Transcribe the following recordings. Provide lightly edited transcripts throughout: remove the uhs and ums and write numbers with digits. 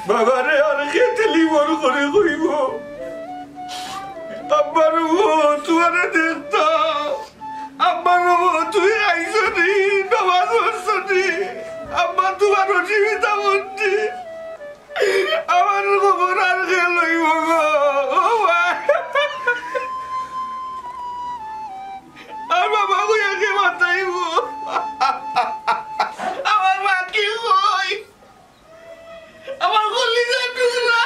বাবারে আর খেতে লিবর করে কইব আব্বার তোমার দেখতো আব্বার তুই আইসনি নামাজ পড়ছনি আব্বা তোমার অসুবিধা বলছি আমার খবর আর কে লইব গো আর বাবা কইয়াকে মাতাইব আমার মা কি কই আমার কলিজা টুকরা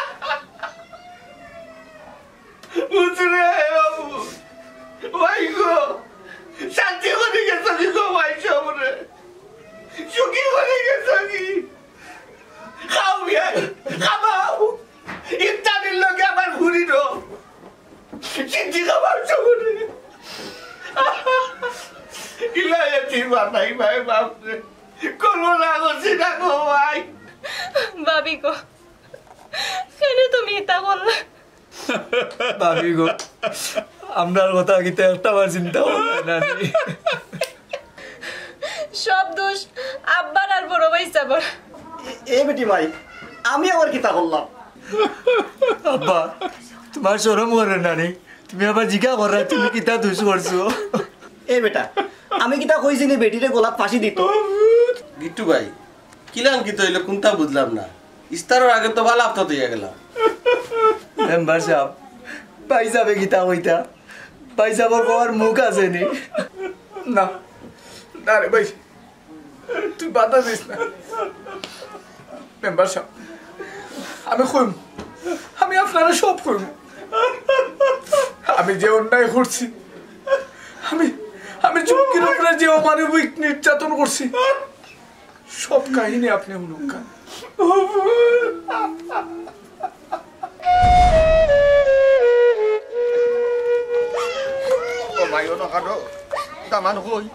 বুঝরে ভাই গো শান্তি করে গেছে গো ভাই সবরে সুখী করে গেছে কি খাও বিয়াই খাও ইফতারের লোকে আমার ঘুরি নো চিন্তি খাবার সবরে ইলাইয়াতি বানাই ভাই বাপরে কোনো না করছি না গো ভাই ভাবি গো কেন তুমি এটা বললে ভাবি গো আমরার কথা কিন্তু একটাবার চিন্তা করবে না সব দোষ আব্বার আর বড় ভাই সাবর এ বেটি ভাই আমি আবার কিতা করলাম আব্বা তোমার শরম করে নানি তুমি আবার জিজ্ঞা করা তুমি কিতা দোষ করছো এ বেটা আমি কিতা কইছি নি বেটিরে গোলাপ ফাঁসি দিত গিট্টু ভাই কিলাম কি তো হইলো কোনটা বুঝলাম না ইস্তারের আগে তো ভালো আপতা হইয়া গেলাম মেম্বার সাহেব ভাই সাহেবে কিতা কইতা ভাই সাহেবের কোয়ার মুখ আছে নি না না রে ভাই তুই বাধা দিস না মেম্বার সাহেব আমি কইম আমি আপনারা সব কইম আমি যে অন্যায় করছি আমি আমি চুমকির উপরে যে অমানবিক নির্যাতন করছি সব কাহিনী আপনি শুনুন ভাইও না কাটো দামান কই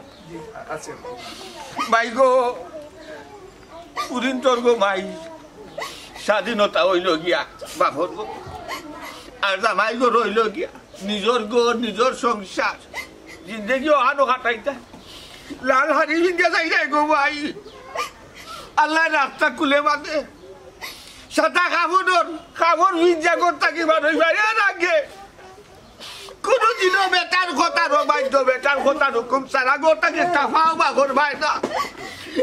আছে ভাই গো পুরিন তোর গো ভাই স্বাধীনতা হইল গিয়া বাপর গো আর জামাই গো রইল গিয়া নিজর গো নিজর সংসার জিন্দগি আনো কাটাইতা লাল হারি বিন্দিয়া যাই রে গো ভাই আল্লাহ রাস্তা খুলে বাঁধে সাদা কাপড় ভিজা করতা কি মানুষ বাইরে রাখে কোনদিনও বেটার কথা রবাইত বেটার কথা রকম সারা গোটাকে টাফাও বাঘর ভাই না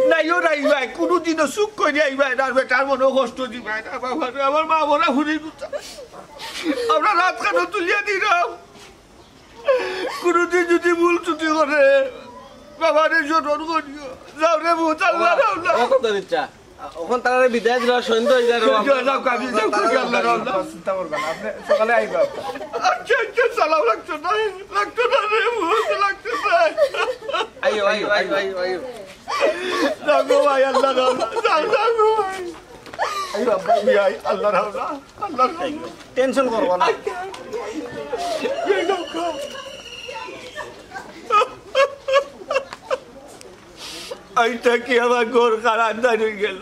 নাইও নাই ভাই কোনদিনও সুখ করে আইবাই না বেটার মনে কষ্ট দিবাই না বাবা আমার মা বোনা ঘুরি আমরা রাত কানো তুলিয়া দিলাম কোনদিন যদি ভুল ছুটি করে বাবারে জোর করিও যাও রে ভূত আল্লাহ ওখান তারা বিদায় দিল সন্ধ্যা হয়ে যায় চিন্তা করবেন আপনি সকালে আইবা আচ্ছা আচ্ছা সালাম লাগতো না রে ভূত লাগতো না আইও আইও আইও আইও আইও যাও গো ভাই আল্লাহ যাও গো ভাই আইও আব্বা ভাই আল্লাহ রাওলা আল্লাহ টেনশন করব না আইটা কি আমার গোর খারাপ দাঁড়িয়ে গেল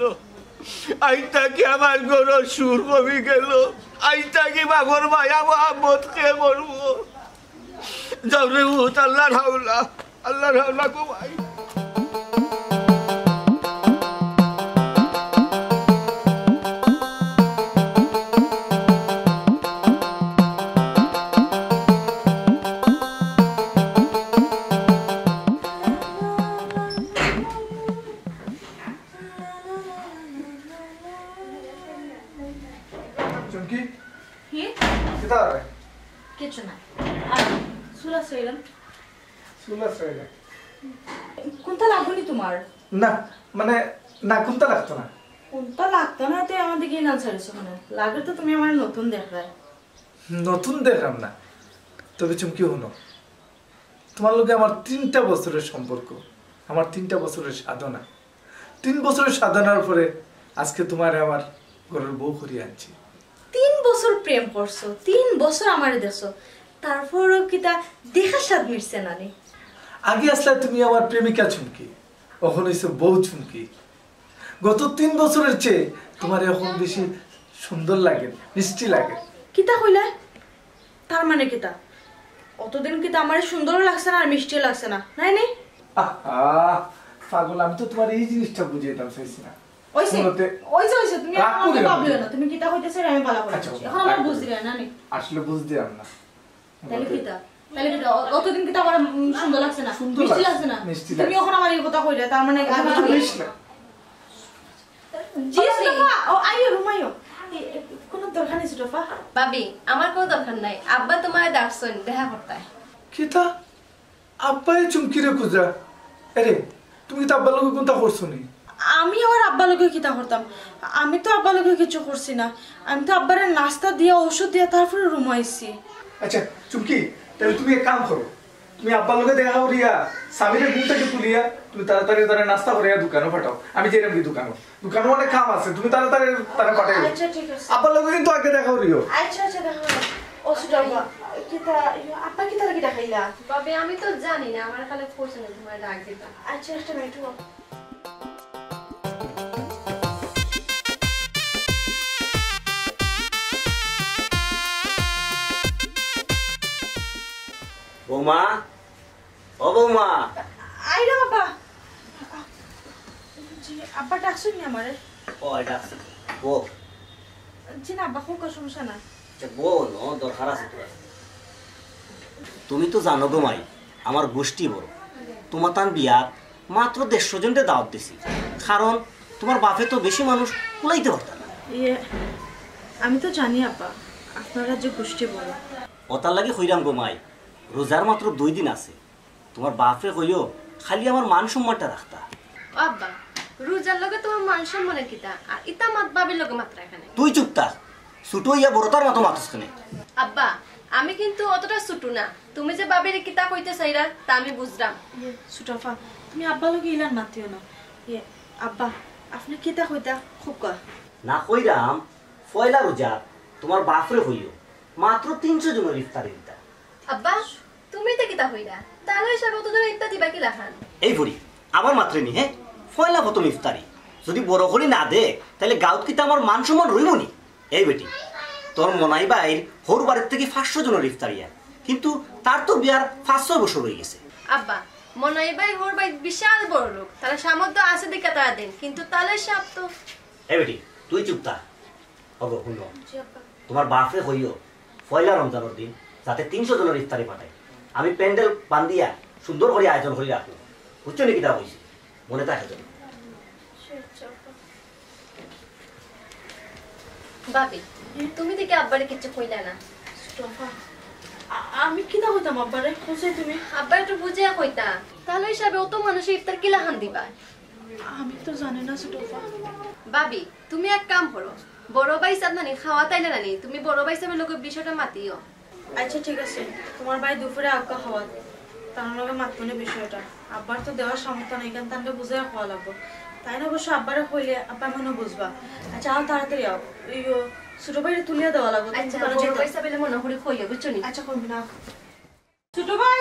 আইটা কি আমার গোর সুর কমে গেল আইটা কি বাঘর মায়া মহাম্মদ কে মরবো যাও রে ভূত আল্লাহ রাওলা গো ভাই কিছু না আর সুলা সইলাম কোনটা লাগনি তোমার না মানে না কোনটা লাগতো না কোনটা লাগতো না তো আমাদের কি না ছাড়ছো মানে লাগে তো তুমি আমার নতুন দেখায় নতুন দেখলাম না তবে চুমকি হলো তোমার লোকে আমার 3টা বছরের সম্পর্ক আমার 3টা বছরের সাধনা 3 বছরের সাধনার পরে আজকে তোমার আমার ঘরের বউ করিয়ে আনছি 3 বছর প্রেম করছো 3 বছর আমারে দেছো তারপরও কি তা দেখা স্বাদ মিটছে না রে আগে আসলে তুমি আমার প্রেমিকা চুমকি এখন হইছে বউ চুমকি গত 3 বছরের চেয়ে তোমার এখন বেশি সুন্দর লাগে মিষ্টি লাগে কিতা কইলা তার মানে কিতা অতদিন কিতা আমারে সুন্দর লাগছে না আর মিষ্টি লাগছে না নাই নাই আহা পাগল আমি তো তোমার এই জিনিসটা বুঝিয়ে দাম চাইছি না ওইছে শুনতে- ওইছে তুমি রাগ আমাকে করিও না। ভাবলিও না তুমি কিতা কইতেছ আমি ভালো করে আচ্ছা, এখন আমার রাগ বুঝলি না নি আসলে বুঝতাম না। তাহলে কিতা অতদিন কিতা আমার সুন্দর লাগছে না সুন্দর মিষ্টি লাগছে, লাগছে না মিষ্টি তুমি লাগছে। এখন আমার এই কথা কইরা তার মানে আমি বুঝিস না। জি সুটফা ও আইও রুমাইও কোনো দরকার নেই সুটফা ভাবি আমার কোনো দরকার নাই আব্বা তোমার ডাকছেন দেখা করতে কিতা আব্বাই চুমকিরে খুঁজা আরে তুমি তো আব্বার লোক কোনটা করছো নি? আমি আর আব্বা লোকে কিতা করতাম আমি তো আব্বা লোকে কিছু করছি না আমি তো আব্বারে নাস্তা দিয়া ওষুধ দিয়া তারপরে রুম আইছি আচ্ছা চুমকি তাহলে তুমি এক কাম করো, তুমি আব্বার লোকে দেখা করিয়া সাবিরের ঘুম থেকে তুলিয়া তুমি তাড়াতাড়ি তারা নাস্তা করিয়া দোকানে পাঠাও। আমি যেরকম কি দোকানে অনেক কাম আছে, তুমি তাড়াতাড়ি তারা পাঠাই আচ্ছা ঠিক আছে আব্বার লোকে কিন্তু আগে দেখা করিও। আচ্ছা আচ্ছা দেখো ও সুটফা কিতা আপা কিতা লাগি দেখাইলা ভাবি আমি তো জানি না আমার খালি পয়সা নেই তোমার ডাক দিবা আচ্ছা একটা মিনিট বৌমা ও বৌমা আইরা আব্বা জি আব্বা ডাকছুন নি আমারে ও এটা বো জি না আব্বা কোনো সমস্যা না বো নো দরকার আছে তোর। তুমি তো জানো গো মাই আমার গোষ্ঠী বড়, তোমার তান বিয়াত মাত্র 150 জনকে দাওয়াত দিছি, কারণ তোমার বাপে তো বেশি মানুষ কুলাইতে পারতাম না। ইয়ে আমি তো জানি আব্বা আপনারা যে গোষ্ঠী বড় ওতার লাগে হইরাম গো মাই, রোজার মাত্র 2 দিন আছে, তোমার বাপে কইও খালি আমার মান সম্মানটা রাখতা। ও আব্বা রোজার লগে তোমার মান সম্মানের কিতা আর ইতা মাত ভাবির লগে মাত্র এখানে তুই চুপ থাক, ছোট ইয়া বড়তার মতো মাতসখানে। আব্বা আমি কিন্তু অতটা ছুটু না, তুমি যে ভাবির কিতা কইতে চাইরা তা আমি বুঝলাম। সুটফা তুমি আব্বা লোকে ইলান মাতিও না ইয়ে আব্বা আপনি কিতা কইতা খুব কয় না কইরাম পয়লা রোজা তোমার বাপরে হইও মাত্র 300 জনের ইফতারি দিতা। আব্বা তুমি তো কিতা হইরা তাহলে হিসাবে অত ধরে ইত্যাদি বাকি লাখান এই ভরি আবার মাত্রে নি হ্যাঁ, পয়লা প্রথম ইফতারি যদি বড় করে না দে তাহলে গাঁত কিতা আমার মান সম্মান রইবনি। এই বেটি তোর মনাই বাইর হোর বাড়ির থেকে 500 জনের ইফতারি আর, কিন্তু তার তো বিয়ার 500 বছর হয়ে গেছে। আব্বা মনাই ভাই হোর ভাই বিশাল বড় লোক, তারা সামর্থ্য আছে দিকে তারা দেন, কিন্তু তাহলে সাপ তো। এই বেটি তুই চুপ থাক। ওগো শুনো, জি আব্বা তোমার বাপরে হইও পয়লা রমজানের দিন যাতে 300 জনের ইফতারি পাঠায়, আমি প্যান্ডেল বান্ধিয়া সুন্দর করে আয়োজন করে রাখবো, বুঝছো নাকি তা হয়েছে মনে থাকে যেন। ভাবি তুমি দেখে আব্বারে কিছু কইলা না। সুটফা আমি কিতা কইতাম আব্বারে কইছে তুমি আব্বা একটু বুঝিয়া কইতা, তাহলে হিসাবে অত মানুষের ইফতার কি লাহান দিবা। আমি তো জানি না সুটফা ভাবি তুমি এক কাম করো, বড় ভাই সাহেব নানি খাওয়া তাই না নানি, তুমি বড় ভাই সাহেবের লোকের বিষয়টা মাতিও। আচ্ছা ঠিক আছে তোমার ভাই দুপুরে আক্কা খাওয়া তার লগে মাতমনে বিষয়টা আব্বার তো দেওয়ার সামর্থ্য নেই কেন তাহলে বুঝে খাওয়া লাগবো তাই না অবশ্য আব্বারে কইলে আব্বা মনে বুঝবা আচ্ছা আও তাড়াতাড়ি আও ইয়ো ছোট ভাইরে তুলিয়া দেওয়া লাগবো তুমি আচ্ছা দোকানে বড় যেতে- ভাই সাহেবের মনে করে কইও বুঝছো নি। আচ্ছা করবি না ছোট ভাই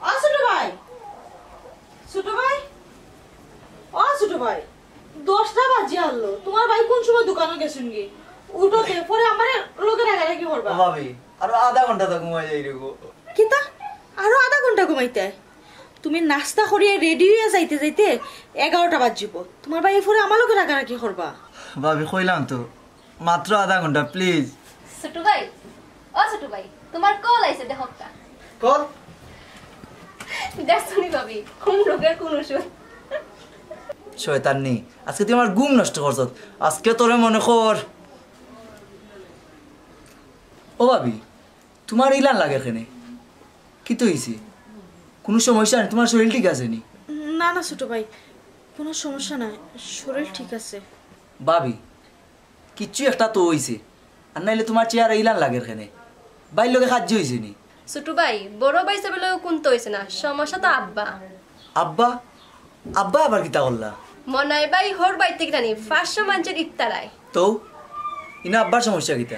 ও ছোট ভাই ছোট ভাই ও ছোট ভাই 10টা বাজে আলো তোমার ভাই কোন সময় দোকানে গেছেন কি উঠোতে পরে আমার লোকের আগে কি করবা ভাবি আরো আধা ঘন্টা তো ঘুমাই যাই রে গো। কিতা আরো আধা ঘন্টা ঘুমাইতে তুমি নাস্তা করিয়া রেডি হইয়া যাইতে যাইতে 11টা বাজিব তোমার ভাই পরে আমার লোকের আগে কি করবা ভাবি কইলাম তো মাত্র আধা ঘন্টা প্লিজ। ছোট ভাই ও ছোট ভাই তোমার কল আইছে দেখো কা কল দেখছো নি ভাবি কোন রোগের কোন ওষুধ। শয়তান নেই, আজকে তুই আমার ঘুম নষ্ট করছ, আজকে তোরে মনে কর। ও ভাবি তোমার ইলান লাগে এখানে কি তো হইছে? কোনো সমস্যা নেই? তোমার শরীর ঠিক আছে নি? না না ছোট ভাই কোনো সমস্যা নাই শরীর ঠিক আছে ভাবি কিচ্ছু একটা তো হইছে, আর নাইলে তোমার চেহারা ইলান লাগে এখানে। বাইর লোকে সাহায্য হয়েছে নি? ছোট ভাই বড় ভাই সাহেবের লোক কোন তো হইছে না, সমস্যা তো আব্বা। আব্বা আব্বা আবার কিতা করলা? মনাই ভাই হোর বাই থেকে জানি 500 মানুষের ইফতারায় তো ইনা আব্বার সমস্যা কিতা?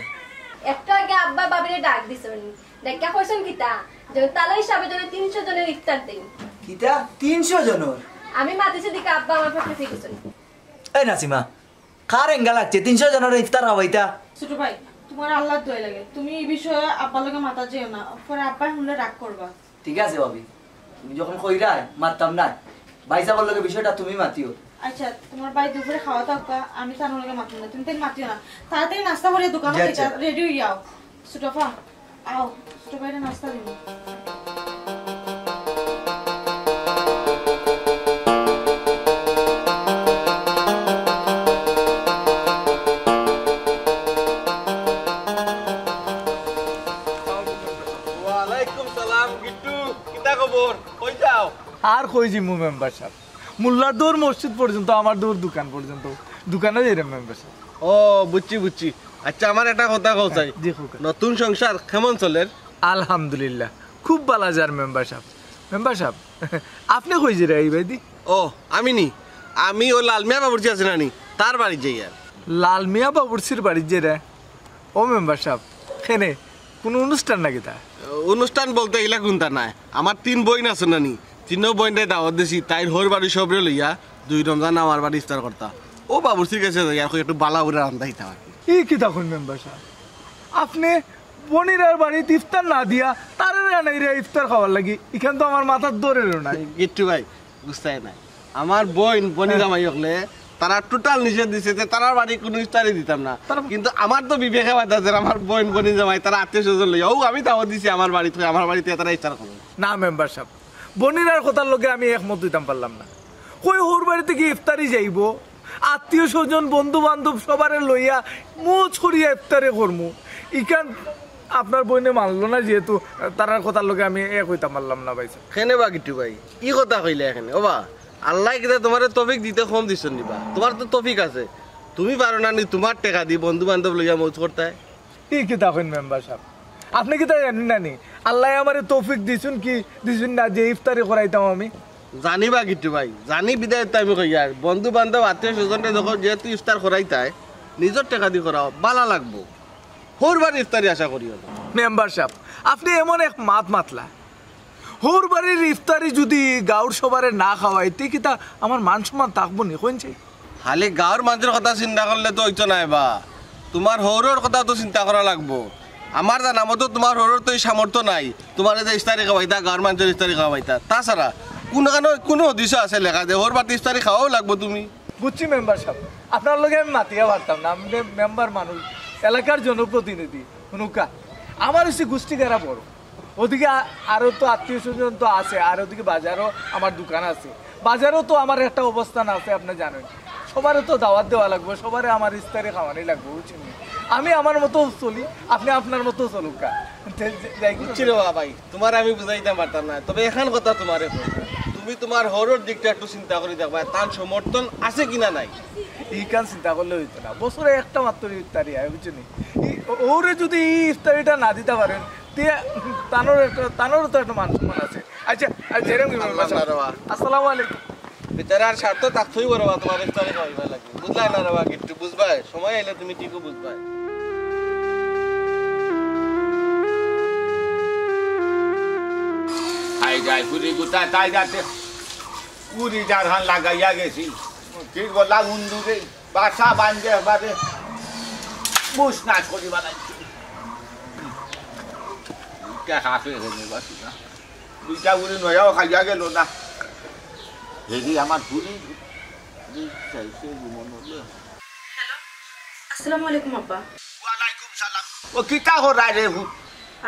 একটু আগে আব্বা বাবিরে ডাক দিছেন, দেখা কইছেন কিতা যে তালা হিসাবে জন্য 300 জনের ইফতার দেন। কিতা 300 জনের? আমি মাতিছে দিকে আব্বা আমার পক্ষে ফিরেছেন। এই নাসিমা কার এঙ্গা লাগছে 300 জনের ইফতার খাওয়াইতা? ছোট ভাই তোমার আল্লাহর দোয়া লাগে তুমি এই বিষয়ে আব্বার লগে মাথা যেও না পরে আব্বা শুনলে রাগ করবা ঠিক আছে ভাবি, তুমি যখন কইরা মারতাম না, ভাই সাহেবের লগে বিষয়টা তুমি মাতিও। আচ্ছা তোমার ভাই দুপুরে খাওয়া দাওয়া আমি তার লগে মাতিও না, তুমি তাই মাতিও না। তাড়াতাড়ি নাস্তা করে দোকানে রেডি হয়ে যাও। ছোটফা আও, ছোট ভাইরা নাস্তা দিন। ওয়ালাইকুম সালাম গিট্টু, কিতা খবর? কই যাও? আর কই জিমু মেম্বার সাহেব, মোল্লার দৌড় মসজিদ পর্যন্ত, আমার দৌড় দোকান পর্যন্ত, দোকানে যাই মেম্বার সাহেব। ও বুঝছি বুঝছি। আচ্ছা আমার একটা কথা কও চাই, জি খোকা। নতুন সংসার কেমন চলে? আলহামদুলিল্লাহ খুব ভালো যার মেম্বার সাহেব। মেম্বার সাহেব আপনি কই যে রে এই ভাইদি? ও আমি নি, আমি ও লালমিয়া বাবুর্চি আছে নানি তার বাড়ি যাই। আর লাল মিয়া বাবুরসির বাড়ির যে রে? ও মেম্বার সাহেব খেনে কোনো অনুষ্ঠান নাকি তা? অনুষ্ঠান বলতে এগুলা কোনটা নাই, আমার 3 বোন আছে নানি, 3 বোনটাই দাওয়াত দিছি, তাইর হোর বাড়ি সবরে লইয়া 2 রমজান আমার বাড়ি ইফতার করতা। ও বাবুর্চির কাছে যাই আর একটু বালা করে রান্না দিতাম আর কি। এই কি তখন মেম্বার সাহেব আপনি বনিরার বাড়িতে ইফতার না দিয়া তার রানাইরা ইফতার খাওয়ার লাগি, এখান তো আমার মাথার দৌড়েরও নাই। গিট্টু ভাই বুঝতে নাই, আমার বোন বনি জামাই হলে তারা টোটাল নিষেধ দিছে যে তার বাড়ি কোনো ইফতারই দিতাম না, কিন্তু আমার তো বিবেকে বাধা যে আমার বোন বনি জামাই তারা আত্মীয় স্বজন লইয়া ও আমি দাওয়াত দিছি আমার বাড়িতে, আমার বাড়িতে তারা ইফতার করবে না মেম্বার সাহেব, বনিরার কথার লোকে আমি একমত দিতাম পারলাম না। কই ওর বাড়িতে কি ইফতারি যাইব, আত্মীয় স্বজন বন্ধু বান্ধব সবারে লইয়া মুখ ছড়িয়া ইফতারে করমু, ইখান আপনার বইনে মানলো না, যেহেতু তারার কথার লোকে আমি এক হইতাম পারলাম না ভাই। কেনে বা গিট্টু ভাই ই কথা কইলে এখানে? ও বা আল্লাহ কিনা তোমার তফিক দিতে কম দিছ নিবা, তোমার তো তফিক আছে, তুমি পারো না নি তোমার টাকা দি বন্ধু বান্ধব লইয়া মৌজ করতে। কি কি তখন মেম্বার সাহেব আপনি কি তা জানেন না নি আল্লাহ আমার তৌফিক দিছুন কি দিছুন না যে ইফতারি করাইতাম আমি? জানিবা গিট্টু ভাই, জানি বিদায় আমি কই আর বন্ধু বান্ধব আত্মীয় স্বজনরে যখন যেহেতু ইফতার করাইতায় নিজের টাকা দি করাও বালা লাগবো, হোর বাড়ি ইফতারি আশা করিও না। মেম্বার সাহেব আপনি এমন এক মাত মাতলা, হোর বাড়ির ইফতারি যদি গাঁর সবারে না খাওয়াইতে কি তা আমার মান সম্মান থাকবো নি কোনছে? খালি গাঁৱৰ মানুষের কথা চিন্তা করলে তো হইতো নাই বা, তোমার হৌরর কথা তো চিন্তা করা লাগবো। আমার জানা মতো তোমার হৌরর তো এই সামর্থ্য নাই তোমার যে ইফতারি খাওয়াইতা গাঁৱৰ মানুষের ইফতারি খাওয়াইতা, তাছাড়া কোনো উদ্দেশ্য আছে লেখা যে হোর বাড়ি ইফতারি খাওয়াও লাগবো তুমি? বুঝছি মেম্বার সাহেব, আপনার লগে আমি মাতিয়া পারতাম না, আমি মেম্বার মানুষ, এলাকার জনপ্রতিনিধি নুকা, আমার হচ্ছে গোষ্ঠী গেরা বড়, ওদিকে আরো তো আত্মীয় স্বজন তো আছে, আর ওদিকে বাজারও আমার দোকান আছে, বাজারও তো আমার একটা অবস্থান আছে, আপনি জানেন, সবারও তো দাওয়াত দেওয়া লাগবে, সবারে আমার ইফতারে খাওয়ানি লাগবে, বুঝছেন? আমি আমার মতো চলি, আপনি আপনার মতো চলুকা। বুঝছি রে ভাই, তোমার আমি বুঝাইতে পারতাম না, তবে এখান কথা তোমারে তুমি তোমার হরর দিকটা একটু চিন্তা করে দেখবা তার সমর্থন আছে কিনা নাই। এইখান চিন্তা করলে হইতো না, বছরে একটা মাত্র ইফতারি হয়, বুঝছেন? ওরে যদি এই ইফতারিটা না দিতে পারেন তানোরও তো একটা মান সম্মান আছে। আচ্ছা আসসালামু আলাইকুম। বেচারা আর স্বার্থ থাকতেই বড় তোমার ইফতারি খাওয়াইবা লাগে, বুঝলাই না রে বা একটু বুঝবাই, সময় এলে তুমি ঠিকও বুঝবাই। খাই যায় পুরি গুতা তাই যাতে পুরি যার হান লাগাইয়া গেছি, ঠিক বললা উন্দুরে বাসা বান্ধে বাদে বুস নাচ করি বানাইছি, হাফে দুইটা উড়ি নয়াও খাইয়া গেল না, হেরি আমার পুরি আসসালামু আলাইকুম আব্বা। ওয়ালাইকুম সালাম। ও কিতা হরাই রে হুত?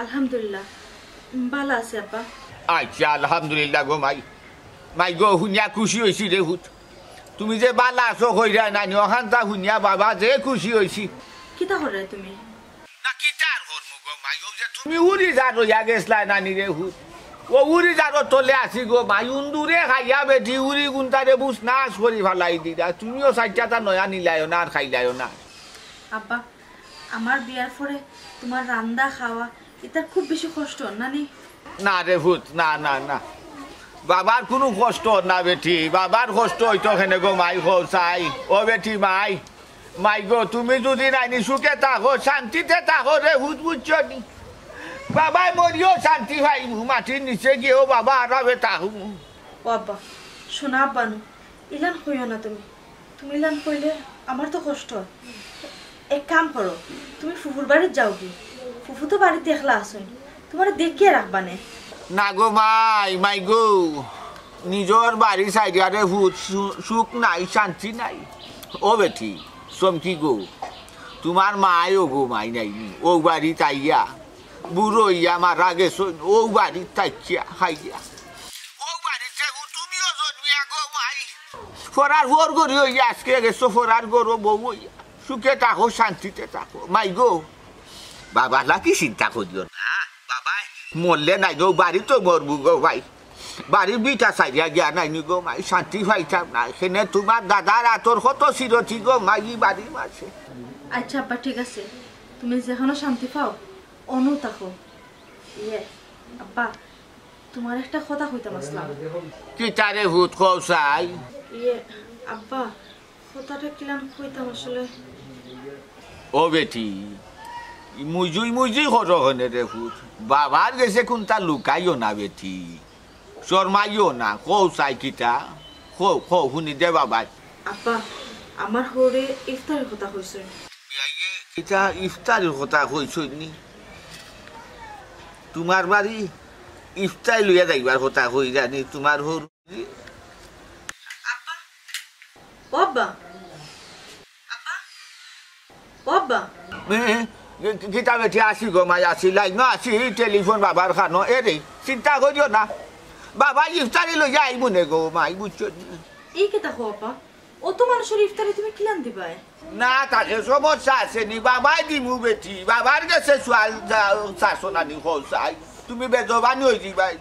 আলহামদুলিল্লাহ ভালো আছে আব্বা। আচ্ছা আলহামদুলিল্লাহ গো মাই, মাই গো শুনিয়া খুশি হয়েছি রে হুত, তুমি যে বালা আছো কইরা নানি ওখান তা শুনিয়া বাবা যে খুশি হয়েছি। কিতা হরে তুমি? না কিতার করমু গো মাই, ও যে তুমি উড়ি যা রইয়া গেছলা নানি রে হুত, ও উড়ি যারো তলে আসি গো মাই, উন্দুরে খাইয়া বেটি উড়ি গুন্তারে বুঝ নাশ করি ফালাই দিলা, তুমিও চারটা নয়া নিলাইও না আর খাইলাইও না। আব্বা আমার বিয়ার পরে তোমার রান্দা খাওয়া এটার খুব বেশি কষ্ট নানি? না রে ভূত, না না না, বাবার কোনো কষ্ট না বেটি, বাবার কষ্ট হইতো খেনে গো মাই হো চাই। ও বেটি মাই, মাই গো তুমি যদি নাইনি সুখে থাকো শান্তিতে থাকো রে ভূত, বুঝছো নি? বাবাই মরিও শান্তি ভাই, মাটির নিচে গিয়েও বাবা আরামে থাকু। ও আব্বা শোনা আব্বা নু ইলান হইও না, তুমি ইলান কইলে আমার তো কষ্ট হয়। এক কাম করো, তুমি ফুফুর বাড়ির যাও কি, ফুফু তো বাড়িতে একলা আসুন, তোমার দেখিয়ে রাখবানে। না গো মাই, মাই গো নিজের বাড়ি সাইডারে ভূত সুখ নাই শান্তি নাই ও বেটি চমকি গো তোমার মায় ও গো মাই নাইনি ও বাড়ি তাইয়া বুড়ো ইয়া মারা গেছ ও বাড়ি তাইয়া খাইয়া ও বাড়িতে তুমিও জন্মিয়া গো মাই ফরার ভোর গড়ি হইয়া আজকে গেছো ফরার গরো বউ হইয়া সুখে থাকো শান্তিতে থাকো মাই গো বাবা কি চিন্তা করিও না বাবাই মরলে নাই গো বাড়ি তো মরবো গো ভাই বাড়ির বিটা সাইডিয়া গিয়া নাইনি গো মাই শান্তি পাইতাম না এখানে তোমার দাদার আতর কত চিরতি গো মাই বাড়ির মাঝে আচ্ছা আব্বা ঠিক আছে তুমি যেখানে শান্তি পাও অনু থাকো ইয়ে আব্বা তোমার একটা কথা কইতাম আসলাম কি তারে ভূত কৌসাই ইয়ে আব্বা কথাটা কিলাম কইতাম আসলে ও বেটি মুজুই হরহনে রে ভূত বাবার গেছে কোনটা লুকাইও না বেটি শর্মাইও না কৌসাই কিটা খো শুনি দে বাবা আব্বা আমার হরে ইফতারের কথা কইছে এটা ইফতারের কথা কইছ নি তোমার বাড়ি ইফতার লইয়া যাইবার কথা কই জানি তোমার হর আব্বা বাবা আব্বা বাবা কিতা বেটি আসি গো মাই আসি লাইন আসি টেলিফোন বাবার খানো এরে চিন্তা করিও না বাবা ইফতারি লইয়া আইব নে গো মাই বুঝছো এই কথা কো আব্বা অত মানুষের ইফতারে তুমি কিলান দিবাই না তাহলে সমস্যা আছে নি বাবাই দিমু বেটি বাবার কাছে সোয়াল শাসনা নি হসাই তুমি বেজবানি হয়ে যাবাই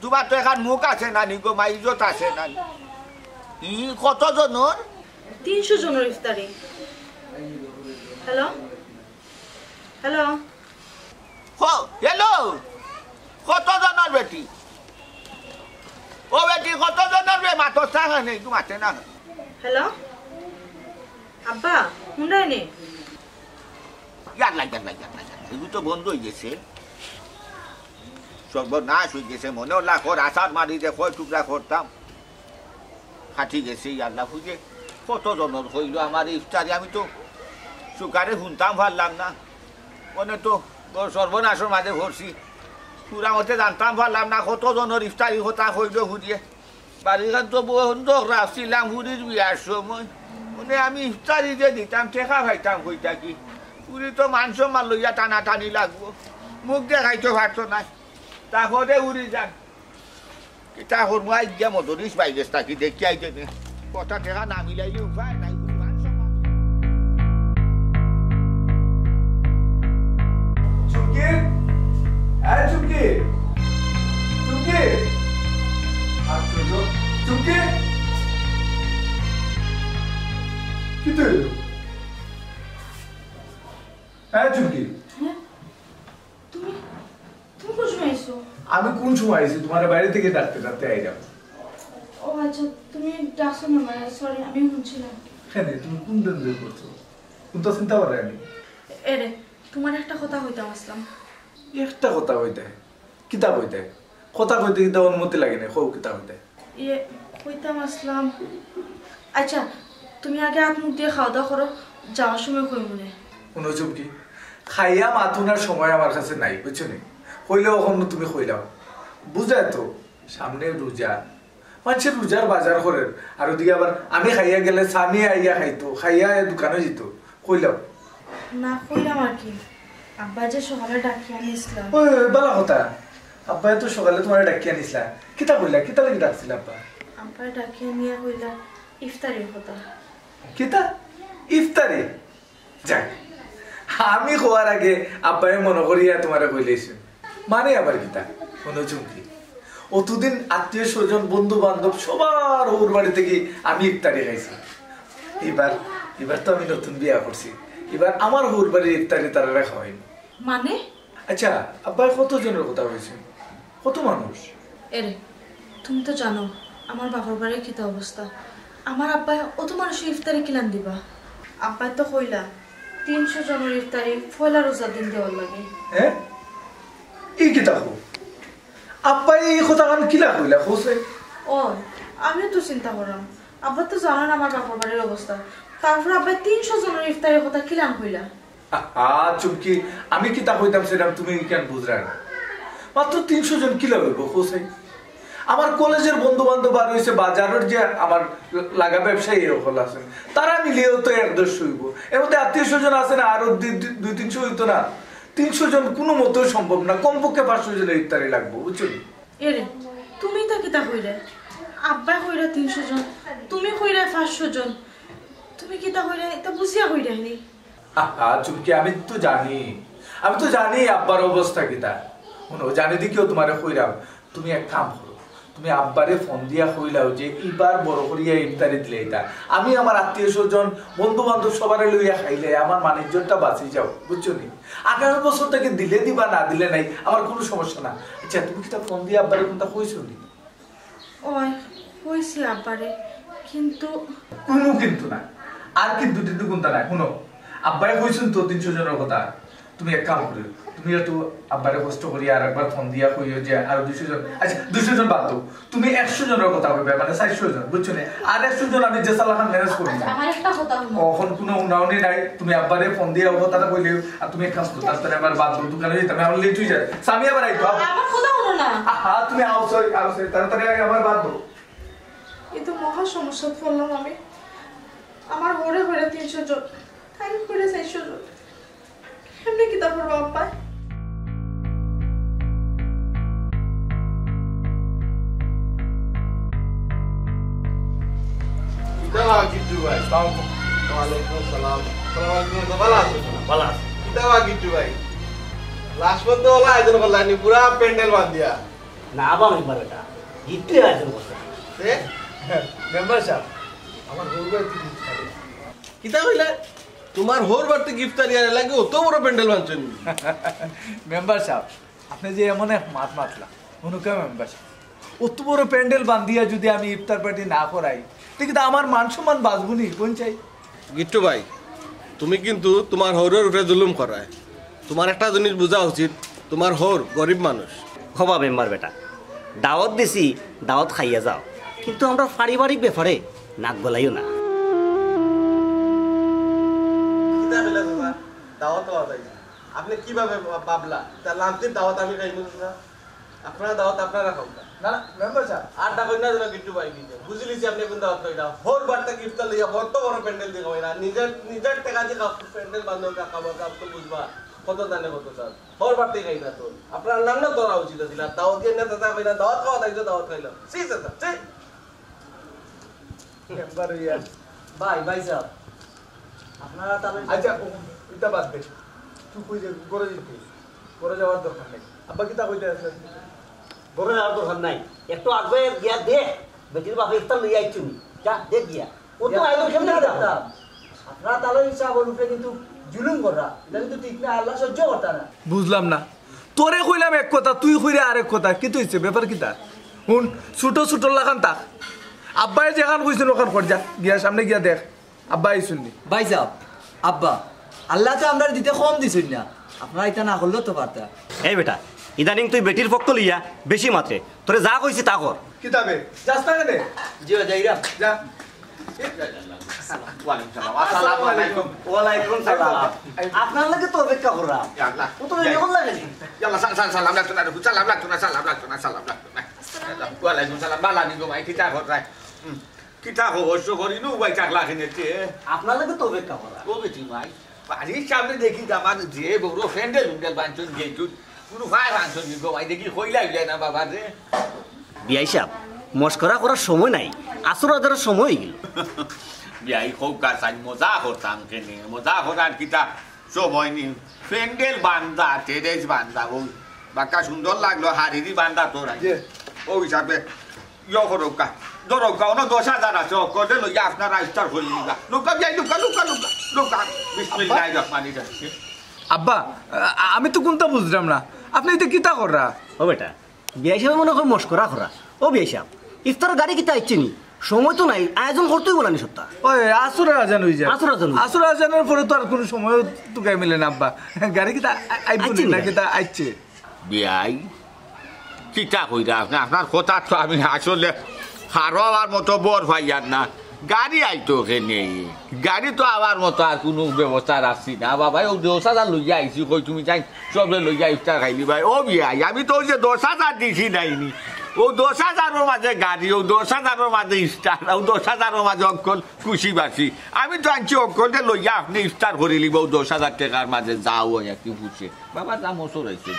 তোমার তো এখন মুখ আছে না নি গো মাই ইজত আছে না ই কত জনের 300 জনের ইফতারি হ্যালো হ্যালো হ্যালো কত জনের বেটি ও বেটি কত জনের বে মাতো সাহা নেই তোমাতে না হ্যালো আব্বা হুন্ডাই নে ইয়াল্লা এগুলো তো বন্ধ হয়ে গেছে সর্বনাশ হয়ে গেছে মনে হল খর আসার মারি যে কয় টুকরা করতাম খাটি গেছে ইয়াল্লা খুঁজে কত জনের হইল আমার ইফতারি আমি তো সুকারে শুনতাম পারলাম না মনে তো সর্বনাশের মাঝে ভরছি পুরা মতে জানতাম পারলাম না কত জনের ইফতারি কথা হইল ঘুরিয়ে বাড়িখান তো বন্ধ রাখছিলাম হুড়ির বিয়ার সময় মানে আমি ইফতারি যে দিতাম টেকা খাইতাম কইতা কি পুরি তো মাংস মাল লইয়া টানা টানি লাগবো মুখ দেখাইতে পারতো না তারপরে উড়ি যান কিতা করবো আইয়া মদরিস বাইরেস তাকি দেখি আইতে কথা টেকা না মিলাইলে উপায় নাই মাংস চুমকি এই চুমকি চুমকি চুমকি কি তো এই চুমকি তুমি তুমি কোন সময় আইছো আমি কোন সময় আইছি তোমার বাইরে থেকে ডাকতে আইলাম ও আচ্ছা তুমি ডাকছো না মানে সরি আমি শুনছিলাম হ্যাঁ তুমি কোন দিন করছো কোন তো চিন্তা করে আমি এরে তোমার একটা কথা কইতাম আসলাম একটা কথা কইতে কিতাব হইতে কথা কইতে কিতা অনুমতি লাগে না কও কিতাব হইতে ইয়ে কইতাম আসলাম আচ্ছা তুমি আগে হাত মুখ দিয়ে খাওয়া দাওয়া করো যাওয়ার সময় কই মনে কোনো চুমকি খাইয়া মাথুনার সময় আমার কাছে নাই বুঝছো নি কইলেও কখনো তুমি কইলাও বুঝায় তো সামনে রোজা মানুষের রোজার বাজার করেন আর ওদিকে আবার আমি খাইয়া গেলে স্বামী আইয়া খাইতো খাইয়া দোকানে যেত কইলাও না কইলাম আর কি আব্বা যে সকালে ডাকিয়ে আনিছিলাম ওই বালা কথা আব্বা তো সকালে তোমার ডাকিয়ে আনিছিলা কিতা কইলা কিতা লাগি ডাকছিল আব্বা আব্বা ডাকিয়ে নিয়ে কইলা ইফতারের কথা কিতা ইফতারি যাক আমি খোয়ার আগে আব্বাই মনে করিয়া তোমারে কইলেছেন মানে আবার কিতা কোনো চুমকি অতদিন আত্মীয় স্বজন বন্ধু বান্ধব সবার ওর বাড়ি থেকে আমি ইফতারি খাইছি এবার তো আমি নতুন বিয়া করছি এবার আমার ওর বাড়ির ইফতারি তারা রাখা হয়নি মানে আচ্ছা আব্বাই কত জনের কথা হয়েছে কত মানুষ এরে তুমি তো জানো আমার বাবার বাড়ির কিতা অবস্থা আমার আব্বাই অত মানুষের ইফতারি কিলান দিবা আব্বাই তো কইলা 300 জনের ইফতারি পয়লা রোজার দিন দেওয়ার লাগে হ্যাঁ এই কিতা হো আব্বাই এই কথা কান কিলা কইলা হোসে ও আমিও তো চিন্তা করলাম আব্বা তো জানো না আমার বাবার বাড়ির অবস্থা তারপর আব্বাই 300 জনের ইফতারের কথা কিলান কইলা চুমকি আমি কিতা কইতাম সেটা তুমি কেন বুঝরা না মাত্র 300 জন কিলা হইব হোসে আমার কলেজের বন্ধু বান্ধব আর হয়েছে বাজারের যে আমার লাগা ব্যবসায়ী হল আছেন তারা মিলিয়েও তো 1-1.5 হইব এর মধ্যে আত্মীয় স্বজন আছে না আরো 200-300 হইতো না 300 জন কোনো মতেও সম্ভব না কমপক্ষে 500 জনের ইফতারি লাগবো বুঝছো এরে তুমি তা কিতা কইরা আব্বা কইরা 300 জন তুমি কইরা 500 জন তুমি কিতা কইরা এটা বুঝিয়া কইরা নি চুপকি আমি তো জানি আব্বার অবস্থা কিতা শুনো জানি দিকেও তোমারে কইরাম তুমি এক কাম করো তুমি আব্বারে ফোন দিয়া কইলাও যে এবার বড় করিয়া ইফতারি দিলে এটা আমি আমার আত্মীয় স্বজন বন্ধু বান্ধব সবারে লইয়া খাইলে আমার মানিজ্যটা বাঁচি যাও বুঝছো নি আগামী বছর থেকে দিলে দিবা না দিলে নাই আমার কোনো সমস্যা না আচ্ছা তুমি কিটা ফোন দিয়ে আব্বারে কোনটা কইছো নি ওই কইছি আব্বারে কিন্তু কোনো কিন্তু না আর কিন্তু কোনটা নাই শুনো আব্বাই কইছেন তো 300 জনের কথা তুমি এক কাম করো তুমি একটু আব্বারে কষ্ট করি আর একবার ফোন দিয়া কইও যে আর 200 জন আচ্ছা 200 জন বাদ দাও তুমি 100 জনের কথা কইবে মানে 400 জন বুঝছো না আর 100 জন আমি যে সালাহান ম্যানেজ করব আমার একটা কথা এখন কোনো উনাউনি নাই তুমি আব্বারে ফোন দিয়া কথাটা কইলেও আর তুমি এক কাজ করো তারপরে আমার বাদ দাও দোকানে যেতে আমি লেট হই যায় সামি আবার আইতো আমার কথা হলো না তুমি আও সরি তাড়াতাড়ি আগে আমার বাদ দাও এই তো মহা সমস্যা পড়লাম আমি আমার ঘরে 300 জন তাই করে 400 জন কেমনে কিতা করবো আব্বা গিট্টু ভাই ওয়ালাইকুম সালাম ভালো আছো কিতাবা গিট্টু ভাই লাস্ট পর্যন্ত ওলা আয়োজন করলানি পুরা প্যান্ডেল বান্ধিয়া না বা মেম্বার এটা গিফট আয়োজন করছে মেম্বার সাহেব আমার গরুর কিতা কইলা তোমার হোর বাড়তে গিফট আরিয়া লাগে অত বড় প্যান্ডেল বানছেন মেম্বার সাহেব আপনি যে এমন এক মাতলা অনুকা মেম্বার সাহেব অত বড় প্যান্ডেল বান্ধিয়া যদি আমি ইফতার পার্টি না করাই কিন্তু আমার মান সম্মান বাঁচবনি কোন চাই গিট্টু ভাই তুমি কিন্তু তোমার হোরের উপরে জুলুম করায় তোমার একটা জিনিস বোঝা উচিত তোমার হোর গরিব মানুষ খবা মেম্বার বেটা দাওয়াত দিছি দাওয়াত খাইয়া যাও কিন্তু আমরা পারিবারিক ব্যাপারে নাক গলাইও না দাওয়াত আপনি কিভাবে ভাবলা তার লান্তির দাওয়াত আমি খাইব না আপনারা দাওয়াত আপনারা খাও না মেম্বার সাহেব আর ডাকই না যেন গিট্টু ভাই দিতে বুঝলিছি আপনি কোন দাওয়াত লইলা হোর বার্তা গিফট লইয়া বড় বড় প্যান্ডেল দিয়ে খাওয়াই না নিজের টাকা দিয়ে প্যান্ডেল বান্ধব খাবো কাপ তো বুঝবা কত জানে কত স্যার হোর বার্তা খাই না তো আপনার নাম না তোরা উচিত ছিল দাওয়াত দিয়ে না দাদা কইলা দাওয়াত খাওয়া তাইছো দাওয়াত খাইলাম ঠিক আছে ঠিক মেম্বার ইয়া ভাই সাহেব আপনারা তাহলে আচ্ছা এটা বাদ দে তুই কই যে করে দিতে করে যাওয়ার দরকার নেই আব্বা কি তা কইতে আছে বড় আর দরকার নাই একটু আগে গিয়া দেখ বেটির বাপে ইফতার লইয়া আইছুনি যা দেখ গিয়া ও তো আইলো কেমনে দাদা আপনারা তাহলে হিসাব অনুযায়ী কিন্তু জুলুম করা এটা কিন্তু ঠিক না আল্লাহ সহ্য করতা না বুঝলাম না তোরে কইলাম এক কথা তুই কইরে আরেক কথা কি হইছে ব্যাপার কি তা হুন ছোট লাগান তা আব্বাই যেখান কইছেন ওখান কর যা গিয়া সামনে গিয়া দেখ আব্বা আইছুনি ভাই সাহেব আব্বা আল্লাহ তো আমরা দিতে কম দিছুন না আপনারা এটা না করলেও তো পারতা এই বেটা ইদানিং তুই বেটির পক্ষ লইয়া বেশি মাত্রে তোরে যা কইছি তা কর কিতাবে যাস না কেনে জি যাইরা যা আসসালামু আলাইকুম ওয়ালাইকুম সালাম আপনার লাগে তো অপেক্ষা করা ও তো এরকম লাগে নি ইয়াল্লাহ সালাম লাগতো না ওয়ালাইকুম সালাম বালানি গো ভাই কিতা হরাই কিতা হবস করিনু ভাই চাকলা কিনেছে আপনার লাগে তো অপেক্ষা করা ও বেটি ভাই বাড়ির সামনে দেখি আমার যে বড় ফ্যান্ডেল বাঞ্চন গেটু পুরো ভাই বাঞ্চন গো ভাই দেখি কইলাই যায় না বাবা রে বিয়াই সাহেব মস্করা করার সময় নাই আসর আদারের সময় হয়ে গেল বিয়াই খুব কাছাই মজা করতাম কেনে মজা করার কিতা সময় নি ফ্যান্ডেল বান্ধা টেরেস বান্ধা ও বাক্কা সুন্দর লাগলো হারিরি বান্ধা তোরা ও হিসাবে ইয়ে করোকা ধরোকা অন্য 10,000 আছে করে লইয়া আপনারা ইফতার করে নিবা লুকা বিয়াই লুকা বিসমিল্লাহির রহমানির রহিম আব্বা আমি তো কোনটা বুঝলাম না আপনি এটা কিতা কররা ও বেটা বিয়াই সাহেব মনে হয় মস্করা করা ও বিয়াই সাহেব ইফতার গাড়ি কিতা আইছিনি সময় তো নাই আয়োজন করতেই বলানি সত্তা ওই আসরে আজান হই যায় আসরে আজানের পরে তো আর কোনো সময় তুকাই মিলে না আব্বা গাড়ি কিতা আইবনি না কিতা আইছে বিয়াই কিতা কইরা আপনার কথা তো আমি আসলে হারাবার মতো বর ভাইয়ার না গাড়ি আইতো ওখানে গাড়ি তো আবার মতো আর কোনো ব্যবস্থা রাখছি না বাবা ও 10,000 লইয়া আইছি কই তুমি চাই সবলে লইয়া ইফতার খাইলি ভাই ও বিয়াই আমি তো ওই যে 10,000 দিছি নাইনি ও 10,000-এর মাঝে গাড়ি, ও 10,000-এর মাঝে স্টার, ও 10,000-এর মাঝে অকল খুশি বাসি। আমি তো আনছি অকলতে লইয়া আপনি স্টার করে লিব 10,000 টাকার মাঝে যাও একটু খুশি। বাবা দাম ওসর হয়েছে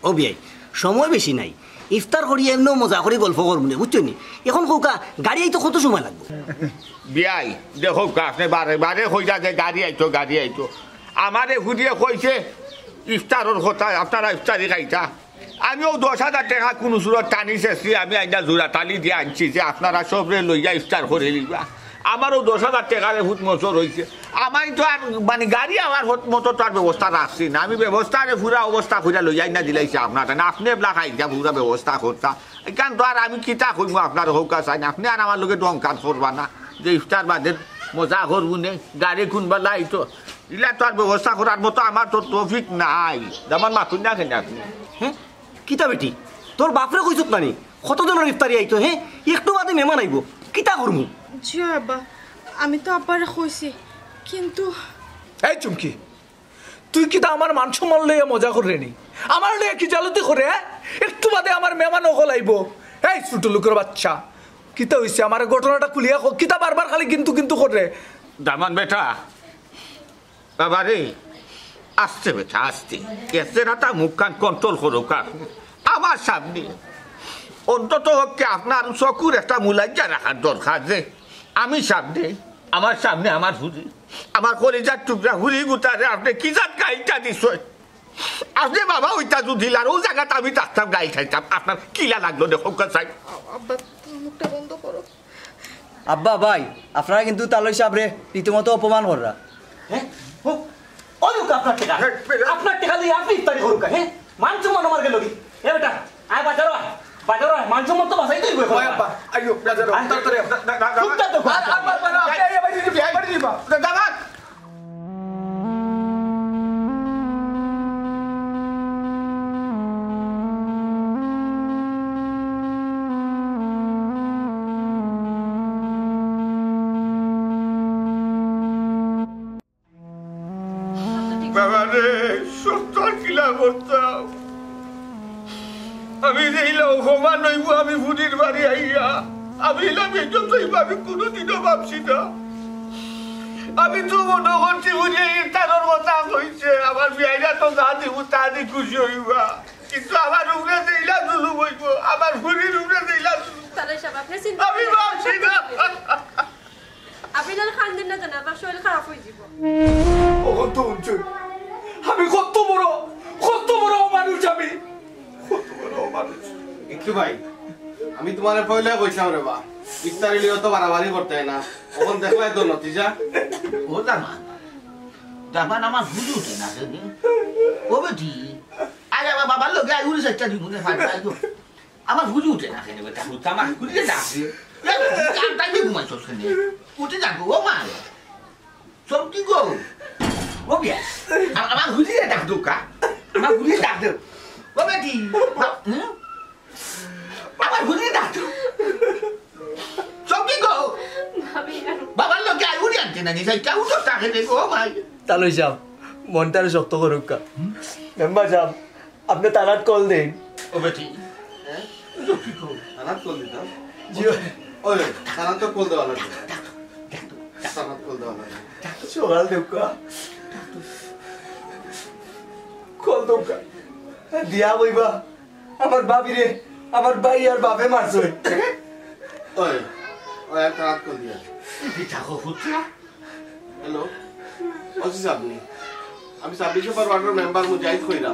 ও বিয়াই সময় বেশি নাই, ইফতার করি এমন মজা করে গল্প করবো না, বুঝছো নি? এখন কৌকা গাড়ি আইতো কত সময় লাগবে? বিয়াই দেখো আপনি বারে বারে হইয়া যে গাড়ি আইতো আমারে ঘুরিয়ে কইছে ইফতারের কথা, আপনারা ইফতারি খাইতা। আমিও 10,000 টাকা কোনো সুরত টানি শেষি, আমি আইনা জোড়া টানি দিয়ে আনছি যে আপনারা সবরে লইয়া ইফতার করে নিবা। আমারও 10,000 টাকার হুত মচর হয়েছে। আমি তো আর মানে গাড়ি আমার মতো তো আর ব্যবস্থা রাখছি না, আমি ব্যবস্থারে পুরা অবস্থা করে লইয়াই না দিলাইছি আপনার, আপনি এবলা খাইতা পুরা ব্যবস্থা করতা। এখান তো আর আমি কিতা করবো আপনার হৌকা চাই না, আপনি আর আমার লোকে দংকার করবা না যে ইফতার বাদে মজা করবো নে গাড়ি কোনবা লাইতো ইলা তো আর ব্যবস্থা করার মতো আমার তো ট্রফিক নাই। যেমন মাথুন না কেন আপনি হ্যাঁ কিতা বেটি তোর বাপরে কইছত নানি কতজনের ইফতারি আইতো? হ্যাঁ একটু বাদে মেহমান আইব, কিতা করবো? জি আব্বা, আমি তো আব্বারে কইছি, কিন্তু এই চুমকি, তুই কি তা আমার মান সম্মান লইয়া মজা করে নি? আমার লইয়া কি জালতি করে? একটু বাদে আমার মেহমান হল আইব। এই ছোট লোকের বাচ্চা, কিতা হইছে? আমার ঘটনাটা খুলিয়া কিতা বারবার খালি কিন্তু কিন্তু করে? দামান বেটা বাবা রে, আসতে বেটা আসতে, এসে রাতা মুখ কান কন্ট্রোল করো কার আমার সামনে। অন্তত হচ্ছে আপনার চকুর একটা মুলাজ্জা রাখার দরকার যে আমি সামনে, আমার সামনে আমার হুড়ি, আমার কলিজার টুকরা হুড়ি গুতারে আপনি কি জাত গাইটা দিস? আপনি বাবা ওইটা যদি আর ও জায়গাটা আমি থাকতাম গাই খাইতাম, আপনার কিলা লাগলো দেখো চাই। আব্বা তুমি মুখটা বন্ধ করো। আব্বা ভাই আপনারা কিন্তু তালই সাহেবরে রীতিমতো অপমান কররা। হ্যাঁ ও লোক আপনার টাকা, আপনার টাকা দিয়ে আপনি ইফতারি করুক। হ্যাঁ মান সম্মান আমার গেল কি? এ বেটা আয় বাজারো আয়, বাজারো আয়, মান সম্মান তো বাসাই তুই ওই আব্বা আইও বাজারো তাড়াতাড়ি চুপটা তো আর বাড়ি দিবা দামান বাবা রে, সত্য কিলা করতাম আমি যেইলা অপমান হইব আমি ফুটির বাড়ি আইয়া, আমি এলাম যতই আমি কোনোদিনও ভাবছি না। আমি তো মনে করছি বুঝে তার কথা কইছে আমার বিয়াইরা তো যা দিব তা দি খুশি হইবা, কিন্তু আমার উপরে যেইলা জুলুম হইব, আমার ফুটির উপরে যেইলা আমি ভাবছি না। আপনি যেন খান দিন না, জানা আপনার শরীর খারাপ হয়ে যাব। কত উঞ্চু, আমি কত বড় মানুষ, আমি কত বড় মানুষ। একটু ভাই আমি তোমার পয়লা কইছিলাম রে বা ইফতারি লিও তো বাড়াবাড়ি করতে না, তখন দেখলাই তো নতিজা। ও দামান দামান আমার হুজু উঠে না ও বেটি, আরে আমার বাবার লোক আই উড়ে সেটা দিব না ফাটা তো আমার হুজু উঠে না কেন বেটা, হুজা আমার হুজে ডাকছে তাই দিয়ে ঘুমাইছস কেন? উঠে যাবো ও মা সব কি গো ও বিয়া আমার হুজে ডাক দুকা, আমার হুজে ডাক দে ও বেটি, আমার হুজে ডাক সব কি গো বাবার লোক আই উড়ে আনতে না নিসাই কেউ তো তাকে দেখো ও মা। তালই সাহেব মনটারে শক্ত করুক। মেম্বার সাহেব আপনি তালাত কল দেন। ও বেটি সানাত কল দিতাম। ওই সানাত তো কল দেওয়া লাগবে, সানাত কল দেওয়া লাগবে। সকাল দেউকা কল দৌকা দিয়া বইবা আমার বাবিরে, আমার ভাই আর বাপে মারছে। ওই ওই একটা রাত কল দিয়া। হ্যালো অসিস আপনি, আমি 26 নম্বর ওয়ার্ডের মেম্বার মুজাহিদ কইরা।